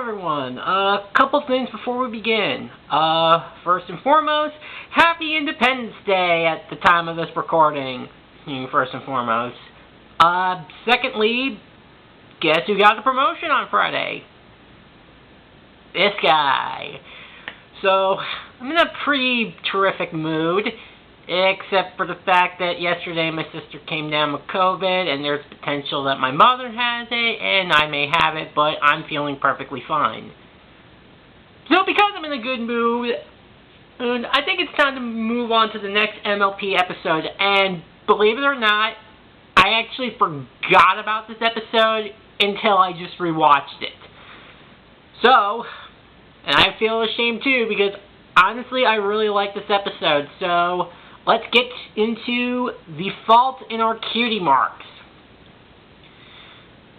everyone. A couple things before we begin. First and foremost, Happy Independence Day at the time of this recording. First and foremost. Secondly, guess who got the promotion on Friday? This guy. So, I'm in a pretty terrific mood, except for the fact that yesterday my sister came down with COVID, and there's potential that my mother has it, and I may have it, but I'm feeling perfectly fine. So, because I'm in a good mood, I think it's time to move on to the next MLP episode, and believe it or not, I actually forgot about this episode until I just rewatched it. So, and I feel ashamed too, because honestly, I really like this episode. So, let's get into the fault in our cutie marks.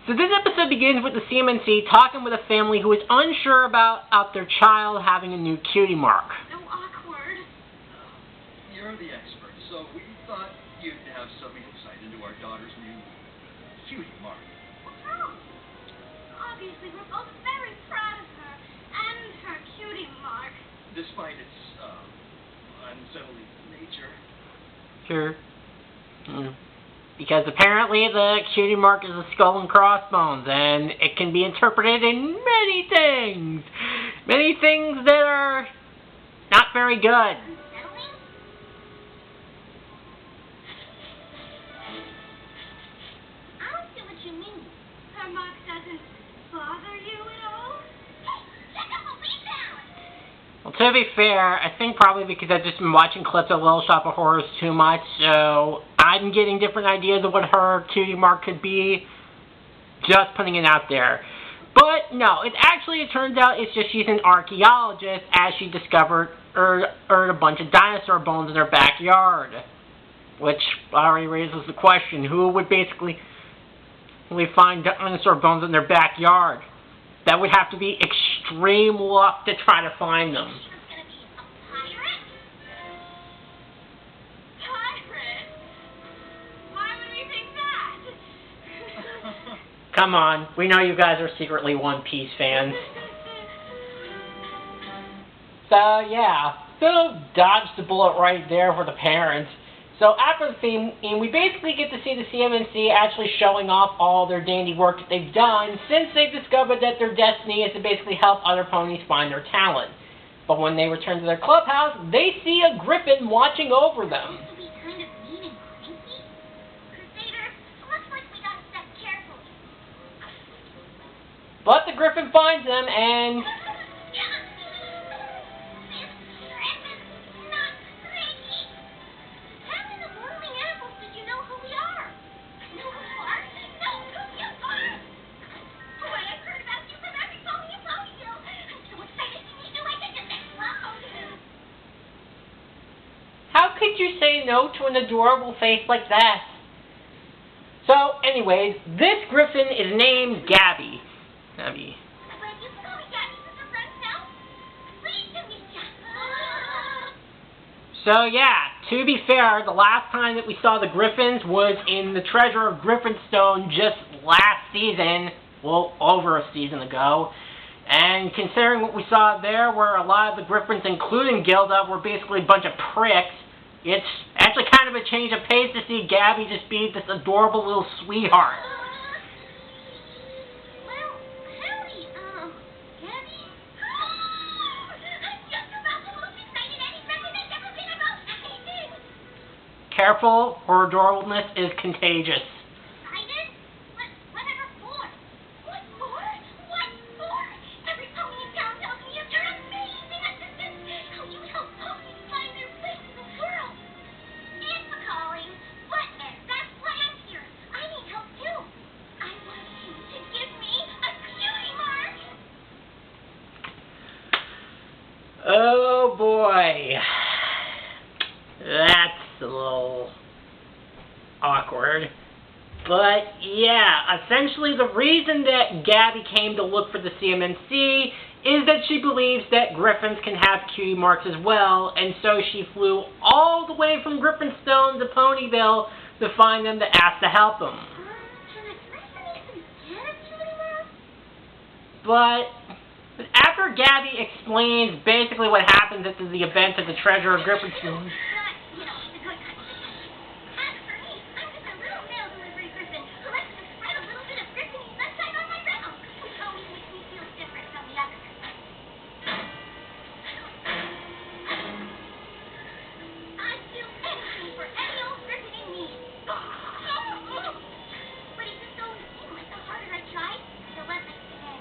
So this episode begins with the CMNC talking with a family who is unsure about their child having a new cutie mark. So awkward. You're the expert, so we thought you'd have some insight into our daughter's new cutie mark. What's wrong? Obviously, we're both very proud of her and her cutie mark. Despite its unsettling nature. Sure. Because apparently the cutie mark is a skull and crossbones, and it can be interpreted in many things. Many things that are not very good. Unsettling? I don't see what you mean. Her mark doesn't bother you at all? Hey, check out what we found! Well, to be fair, I think probably because I've just been watching clips of Little Shop of Horrors too much, so I'm getting different ideas of what her cutie mark could be. Just putting it out there. But no, it turns out it's just she's an archaeologist, as she discovered a bunch of dinosaur bones in her backyard. Which already raises the question, who would basically find dinosaur bones in their backyard? That would have to be extreme luck to try to find them. She was gonna be a pirate? Pirate? Why would we think that? Come on, we know you guys are secretly One Piece fans. So yeah, so dodged the bullet right there for the parents. So after the theme, we basically get to see the CMNC actually showing off all their dandy work that they've done since they've discovered that their destiny is to basically help other ponies find their talent. But when they return to their clubhouse, they see a Griffin watching over them. To be kind of mean and cranky? Crusader, looks like we gotta step carefully. But the Griffin finds them and... How could you say no to an adorable face like that? So, anyways, this Griffin is named Gabby. Gabby. So, yeah, to be fair, the last time that we saw the Griffins was in the Treasure of Griffinstone just last season. Well, over a season ago. And considering what we saw there, where a lot of the Griffins, including Gilda, were basically a bunch of pricks, it's actually kind of a change of pace to see Gabby just be this adorable little sweetheart. Well, howdy, Gabby? I'm just about the most excited any Griffin has ever been about anything! Careful, her adorableness is contagious. Excited? Whatever for? What for? What for? Every pony in town tells me you're amazing assistants! How you help ponies find their place in the world! It's a calling, but that's why I'm here. I need help too. I want you to give me a cutie mark! Oh boy. That's a little awkward. But yeah, essentially the reason that Gabby came to look for the CMNC is that she believes that Griffins can have cutie marks as well, and so she flew all the way from Griffinstone to Ponyville to find them to ask to help them. Can a Griffin even get a cutie mark? But after Gabby explains basically what happens at the event of the Treasure of Griffin's You know, it's a good kind of vacation. As for me, I'm just a little mail delivery Griffin who likes to spread a little bit of Griffin sunshine on my round, which always makes me feel different from the others. I'd do anything for any old Griffin in need. But it just always seemed like the harder I tried, the less I could end.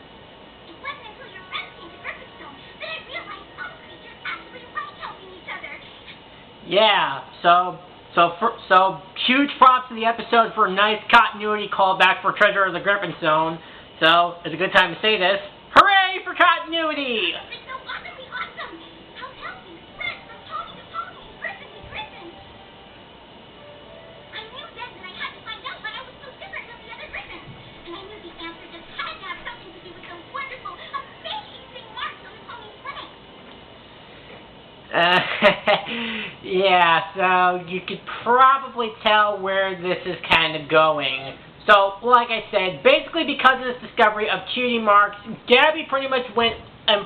It wasn't until your friends came to Griffinstone that I realized all creatures actually like helping each other. Yeah, so huge props to the episode for a nice continuity callback for Treasure of the Griffinstone. So, it's a good time to say this. Hooray for continuity! It's so utterly awesome! How healthy, spread from pony to pony, Griffin to Griffin. I knew then that I had to find out why I was so different from the other Griffins. And I knew the answer just had to have something to do with the wonderful, amazing marks on the pony's legs. Yeah, so you could probably tell where this is kind of going. So, like I said, basically because of this discovery of Cutie Marks, Gabby pretty much went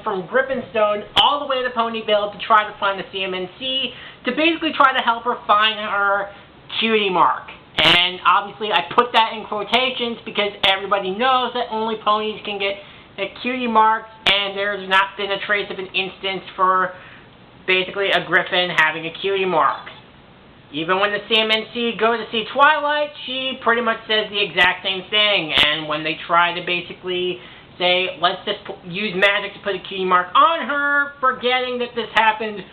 from Griffinstone all the way to Ponyville to try to find the CMNC, to basically try to help her find her Cutie Mark. And obviously I put that in quotations because everybody knows that only ponies can get Cutie Marks, and there's not been a trace of an instance for basically a Griffin having a Cutie Mark. Even when the CMNC go to see Twilight, she pretty much says the exact same thing. And when they try to basically say, let's just use magic to put a Cutie Mark on her, forgetting that this happened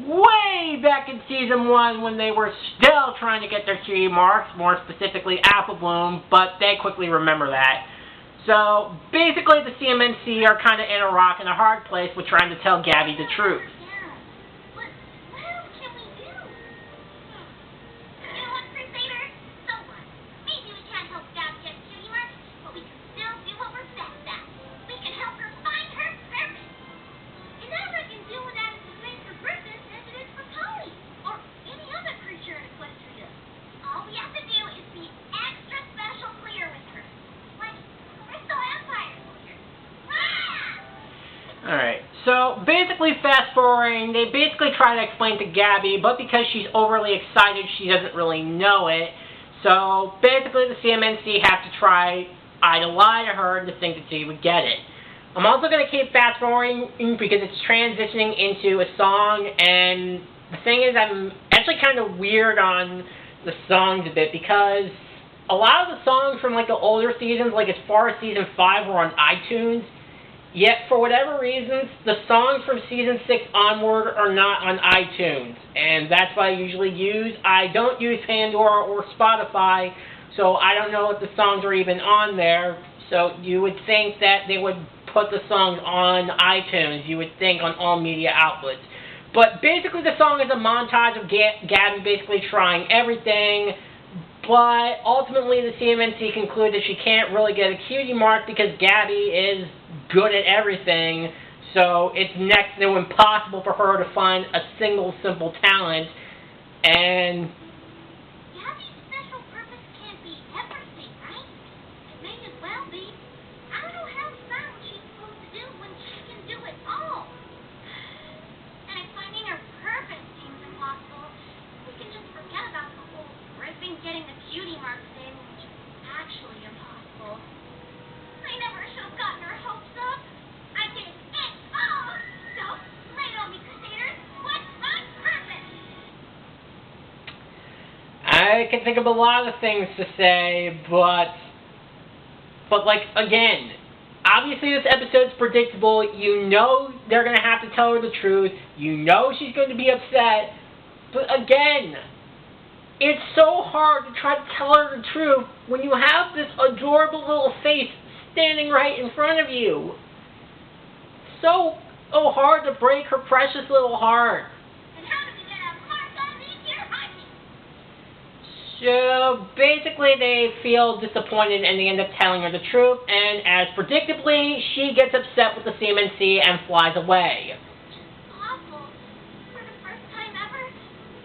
way back in Season 1 when they were still trying to get their Cutie Marks, more specifically Apple Bloom, but they quickly remember that. So, basically the CMNC are kind of in a rock and a hard place with trying to tell Gabby the truth. Alright, so basically fast forwarding, they basically try to explain to Gabby, but because she's overly excited, she doesn't really know it. So basically the CMNC have to try to lie to her to think that she would get it. I'm also going to keep fast forwarding because it's transitioning into a song, and the thing is I'm actually kind of weird on the songs a bit because a lot of the songs from like the older seasons, like as far as Season 5, were on iTunes. Yet, for whatever reasons, the songs from Season 6 onward are not on iTunes. And that's what I usually use. I don't use Pandora or Spotify, so I don't know if the songs are even on there. So you would think that they would put the songs on iTunes. You would think on all media outlets. But basically the song is a montage of Gabby basically trying everything. But ultimately the CMNC conclude that she can't really get a Cutie Mark because Gabby is good at everything, so it's next to impossible for her to find a single simple talent. And Gabby's special purpose can't be everything, right? It may as well be. I don't know how it's not what she's supposed to do when she can do it all. And if finding her purpose seems impossible, we can just forget about the whole Griffin getting the Cutie Mark thing, which is actually impossible. I never should have gotten her hopes up. I did it all. So, lay it on me, Crusaders. What's my purpose? I can think of a lot of things to say, but like, again, obviously this episode's predictable. You know they're going to have to tell her the truth. You know she's going to be upset. But again, it's so hard to try to tell her the truth when you have this adorable little face standing right in front of you. So hard to break her precious little heart. And how do we get a mark on these here onions? So basically they feel disappointed and they end up telling her the truth, and as predictably, she gets upset with the CMNC and flies away. Awful. For the first time ever,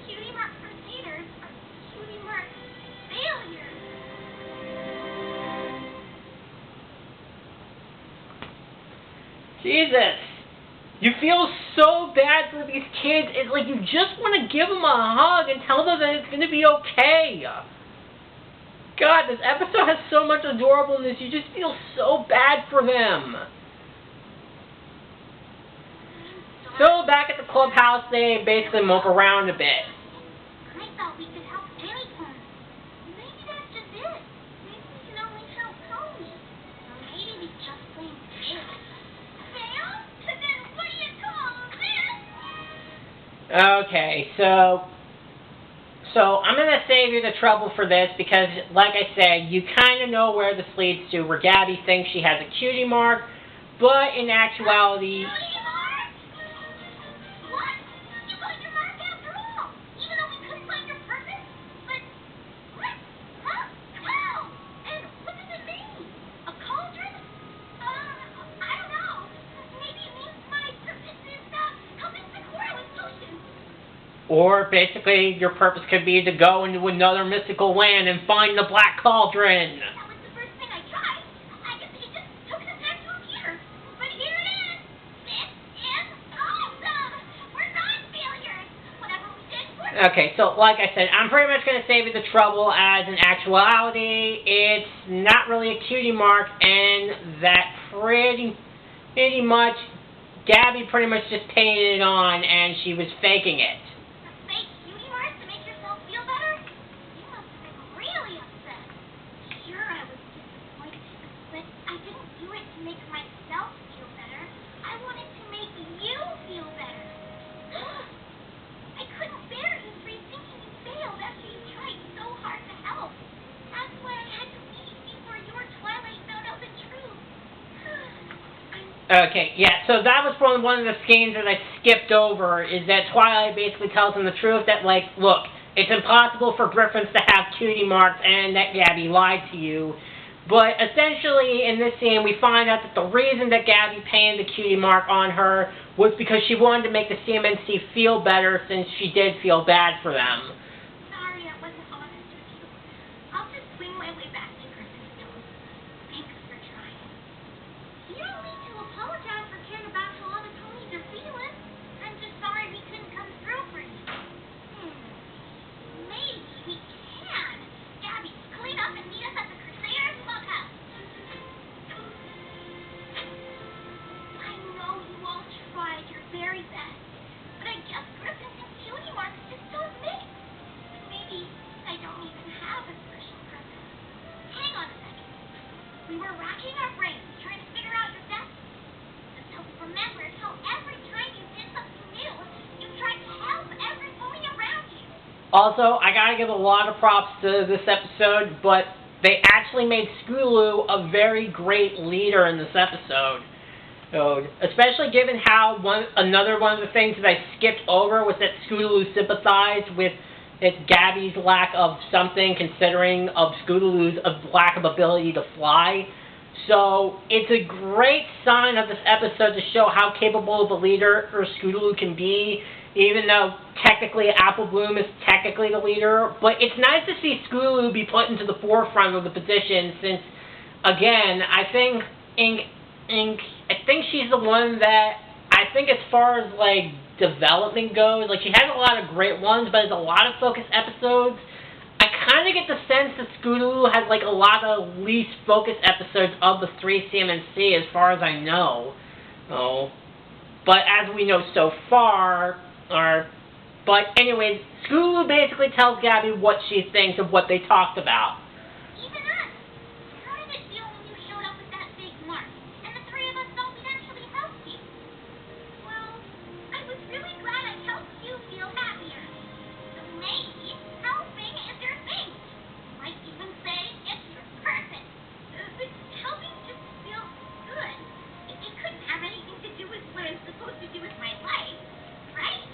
Cutie Mark Crusaders are Cutie Mark failures. Jesus, You feel so bad for these kids. It's like you just want to give them a hug and tell them that it's going to be okay. God, this episode has so much adorableness. You just feel so bad for them. So back at the clubhouse, they basically mope around a bit. I thought we could help anyone. Maybe that's just it. Maybe we can only help Tony. Or maybe we just plain fail. Fail? Then what do you call this? Okay, so I'm going to save you the trouble for this because, like I said, you kind of know where this leads to, where Gabby thinks she has a cutie mark, but in actuality... Cutie mark? What? You got your mark after all, even though we couldn't find your purpose? But, what? Huh? How? And what does it mean? A cauldron? I don't know. Maybe it means my purpose is, helping the squirrel with potions. Or basically, your purpose could be to go into another mystical land and find the Black Cauldron. That was the first thing I tried. I guess it just took some time to appear. But here it is. This is awesome. We're not failures. Whatever we did, we're... Okay, so like I said, I'm pretty much going to save you the trouble, as in actuality, it's not really a cutie mark, and that pretty much, Gabby pretty much just painted it on, and she was faking it. Fake cutie mark to make yourself feel better? You must have been really upset. Sure, I was disappointed, but I didn't do it to make myself feel better. I wanted to make you feel better. I couldn't bear you thinking you failed after you tried so hard to help. That's why I had to leave before your Twilight found out the truth. Okay, yeah, so that was probably one of the scenes that I skipped over, is that Twilight basically tells him the truth that, like, look, it's impossible for Griffins to have cutie marks and that Gabby lied to you. But essentially, in this scene, we find out that the reason that Gabby painted the cutie mark on her was because she wanted to make the CMNC feel better, since she did feel bad for them. Sorry I wasn't honest with you. I'll just swing my way back to Griffin's Stone. Thanks for trying. You don't need to apologize for caring about how other ponies are feeling. I'm just sorry we couldn't come through for you. Maybe we can. Gabby, clean up and meet us at the Crusaders Clubhouse. I know you all tried your very best, but I guess Griffins and cutie marks just don't mix. Maybe I don't even have a special purpose. Hang on a second. We were racking our brains trying to figure out your destiny. Until we remembered how every time you did something new, you tried to help every pony around you. Also, I gotta give a lot of props to this episode, but they actually made Scootaloo a very great leader in this episode. So, especially given how another one of the things that I skipped over was that Scootaloo sympathized with Gabby's lack of something, considering of Scootaloo's lack of ability to fly. So, it's a great sign of this episode to show how capable of a leader Scootaloo can be, even though technically Apple Bloom is technically the leader. But it's nice to see Scootaloo be put into the forefront of the position, since, again, I think she's the one that, I think as far as, like, development goes, like, she has a lot of great ones, but there's a lot of focus episodes. I kind of get the sense that Scootaloo has, like, a lot of least focused episodes of the 3 CMNC, as far as I know. But as we know so far, but anyways, Scootaloo basically tells Gabby what she thinks of what they talked about. Even us. How did it feel when you showed up with that big mark, and the three of us thought we'd actually help you? Well, I was really glad I helped you feel happier. So maybe helping is your thing. You might even say it's your purpose. But helping just feels good. It couldn't have anything to do with what I'm supposed to do with my life, right?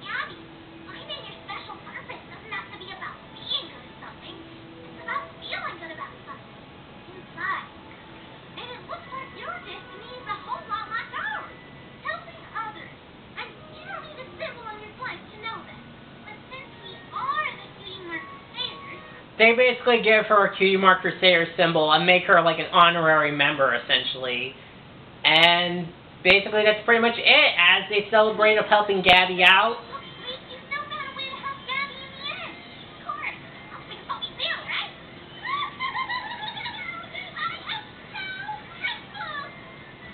Gabby, finding your special purpose doesn't have to be about being good at something. It's about feeling good about something. Inside. And it looks like your destiny is a whole lot like ours. Helping others. And you don't need a symbol on your life to know this. But since we are the Cutie Mark Crusaders... They basically give her a Cutie Mark Crusader symbol and make her like an honorary member, essentially. And basically that's pretty much it, as they celebrate of helping Gabby out. You still found a way to help Gabby in the end. Of course. I'll think Pony Bill, right?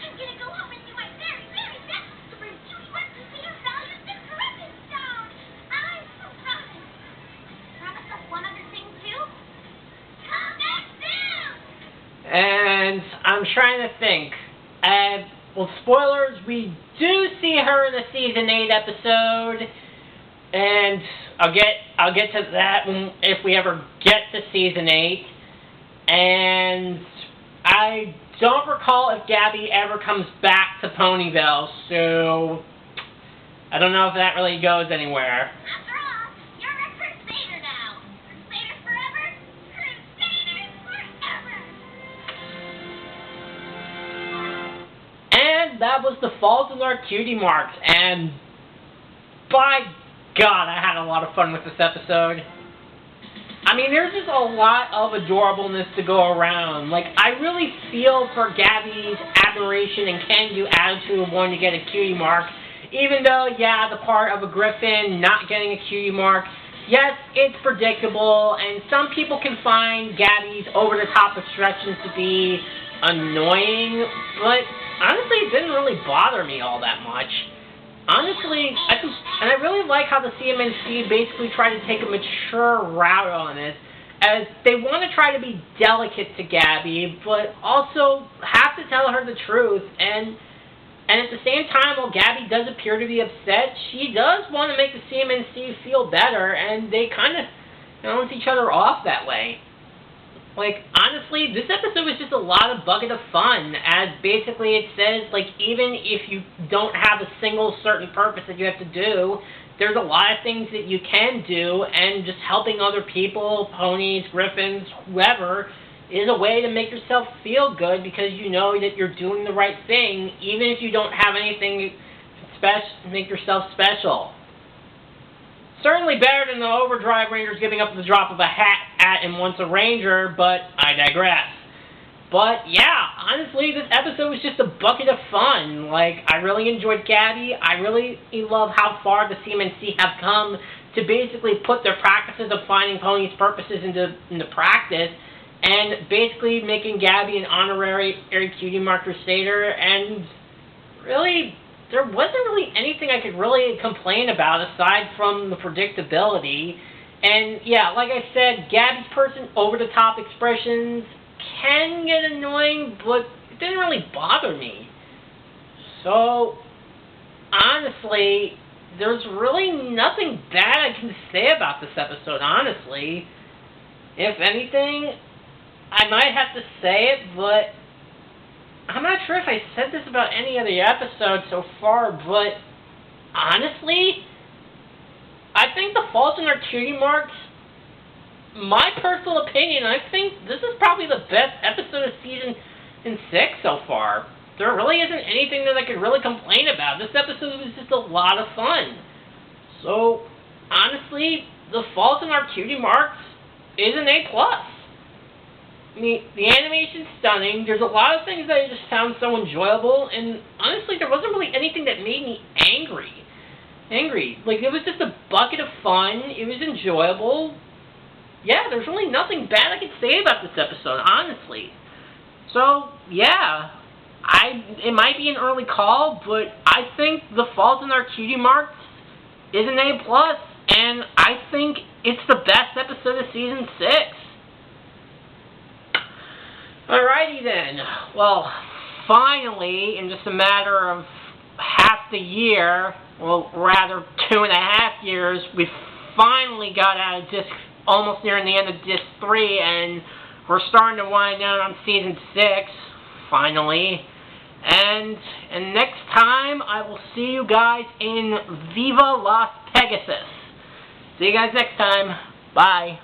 I'm gonna go home and do my very, very best to bring Cutie Marks to see her values to Griffin Stone. I'm so proud. Promise us one other thing, too? Come back soon! And I'm trying to think. Well, spoilers, we do see her in the season 8 episode, and I'll get to that if we ever get to season 8. And I don't recall if Gabby ever comes back to Ponyville, so I don't know if that really goes anywhere. After all, you're a Crusader now. Crusaders forever, Crusaders forever. And that was The Fault in Our Cutie Marks, and by God, I had a lot of fun with this episode. I mean, there's just a lot of adorableness to go around. Like, I really feel for Gabby's admiration and can-do attitude of wanting to get a cutie mark, even though, yeah, the part of a Griffin not getting a cutie mark, yes, it's predictable, and some people can find Gabby's over-the-top expressions to be annoying, but honestly, it didn't really bother me all that much. Honestly, I really like how the CMNC basically tried to take a mature route on it, as they want to try to be delicate to Gabby, but also have to tell her the truth, and at the same time, while Gabby does appear to be upset, she does want to make the CMNC feel better, and they kind of balance each other off that way. Like, honestly, this episode was just a lot of bucket of fun, as basically it says, like, even if you don't have a single certain purpose that you have to do, there's a lot of things that you can do, and just helping other people, ponies, griffins, whoever, is a way to make yourself feel good, because you know that you're doing the right thing, even if you don't have anything special to make yourself special. Certainly better than the Overdrive Rangers giving up the drop of a hat at and once a Ranger, but I digress. But yeah, honestly, this episode was just a bucket of fun. Like, I really enjoyed Gabby. I really love how far the CMNC have come to basically put their practices of finding ponies' purposes into practice, and basically making Gabby an honorary Cutie Mark Crusader, and really, there wasn't really anything I could really complain about aside from the predictability. And yeah, like I said, Gabby's over-the-top expressions can get annoying, but it didn't really bother me. So, honestly, there's really nothing bad I can say about this episode, honestly. If anything, I might have to say it, but I'm not sure if I said this about any other episode so far, but honestly, I think The Fault in Our Cutie Marks, my personal opinion, I think this is probably the best episode of season 6 so far. There really isn't anything that I could really complain about. This episode was just a lot of fun. So, honestly, The Fault in Our Cutie Marks is an A+. I mean, the animation's stunning. There's a lot of things that I just found so enjoyable, and honestly, there wasn't really anything that made me angry. Like, it was just a bucket of fun. It was enjoyable. Yeah, there's really nothing bad I could say about this episode, honestly. So, yeah, it might be an early call, but I think The Fault in Our Cutie Marks is an A+, and I think it's the best episode of season 6. Alrighty then. Well, finally, in just a matter of half the year, well, rather 2.5 years, we finally got out of disc, almost nearing the end of disc 3, and we're starting to wind down on season 6, finally. And next time, I will see you guys in Viva Las Pegasus. See you guys next time. Bye.